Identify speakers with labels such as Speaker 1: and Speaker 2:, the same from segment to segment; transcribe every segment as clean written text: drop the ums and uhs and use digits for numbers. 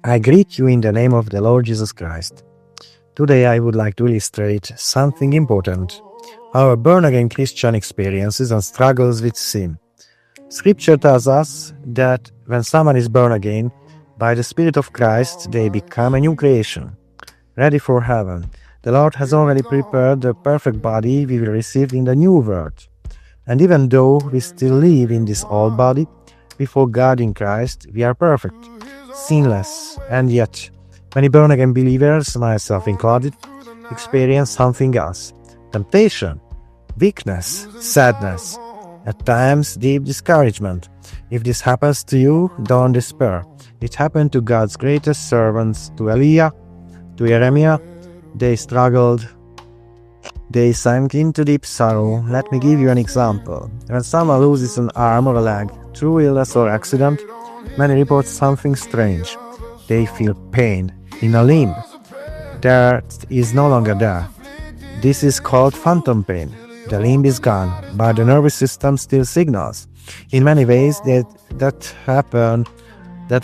Speaker 1: I greet you in the name of the Lord Jesus Christ. Today I would like to illustrate something important, our born-again Christian experiences and struggles with sin. Scripture tells us that when someone is born again, by the Spirit of Christ, they become a new creation, ready for heaven. The Lord has already prepared the perfect body we will receive in the new world. And even though we still live in this old body, before God in Christ, we are perfect, sinless, and yet, many born-again believers, myself included, experience something else: temptation, weakness, sadness, at times deep discouragement. If this happens to you, don't despair. It happened to God's greatest servants, to Elijah, to Jeremiah. They struggled. They sank into deep sorrow. Let me give you an example. When someone loses an arm or a leg through illness or accident, many report something strange. They feel pain in a limb that is no longer there. This is called phantom pain. The limb is gone, but the nervous system still signals. In many ways, that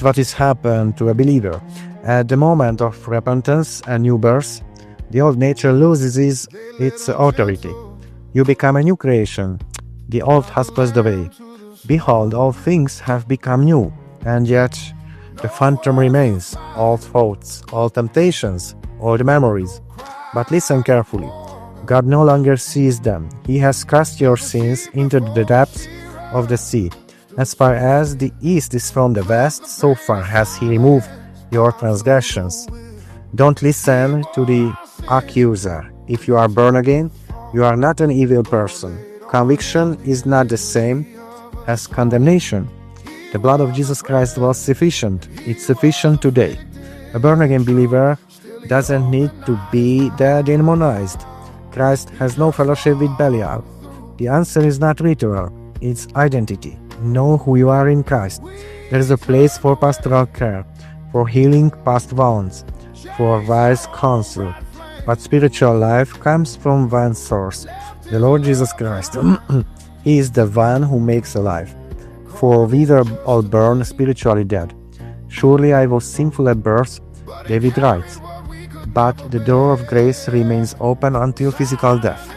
Speaker 1: what is happened to a believer. At the moment of repentance and new birth, the old nature loses its authority. You become a new creation. The old has passed away. Behold, all things have become new, and yet the phantom remains, all thoughts, all temptations, all the memories. But listen carefully. God no longer sees them. He has cast your sins into the depths of the sea. As far as the east is from the west, so far has He removed your transgressions. Don't listen to the accuser. If you are born again, you are not an evil person. Conviction is not the same as condemnation. The blood of Jesus Christ was sufficient. It's sufficient today. A born-again believer doesn't need to be demonized. Christ has no fellowship with Belial. The answer is not ritual, it's identity. Know who you are in Christ. There is a place for pastoral care, for healing past wounds, for wise counsel. But spiritual life comes from one source, the Lord Jesus Christ. He is the one who makes alive. For we were all born spiritually dead. Surely I was sinful at birth, David writes. But the door of grace remains open until physical death.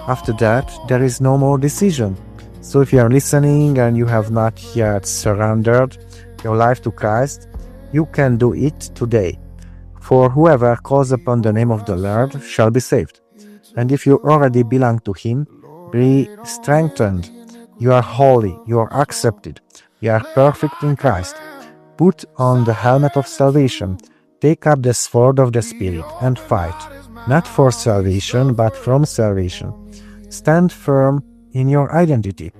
Speaker 1: After that, there is no more decision. So if you are listening and you have not yet surrendered your life to Christ, you can do it today. For whoever calls upon the name of the Lord shall be saved. And if you already belong to Him, be strengthened. You are holy, you are accepted, you are perfect in Christ. Put on the helmet of salvation. Take up the sword of the Spirit and fight, not for salvation, but from salvation. Stand firm in your identity,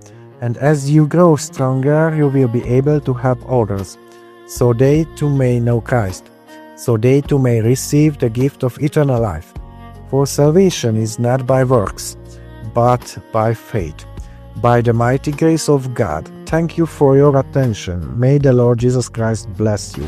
Speaker 1: and as you grow stronger, you will be able to help others, so they too may know Christ, so they too may receive the gift of eternal life. For salvation is not by works, but by faith. By the mighty grace of God. Thank you for your attention. May the Lord Jesus Christ bless you.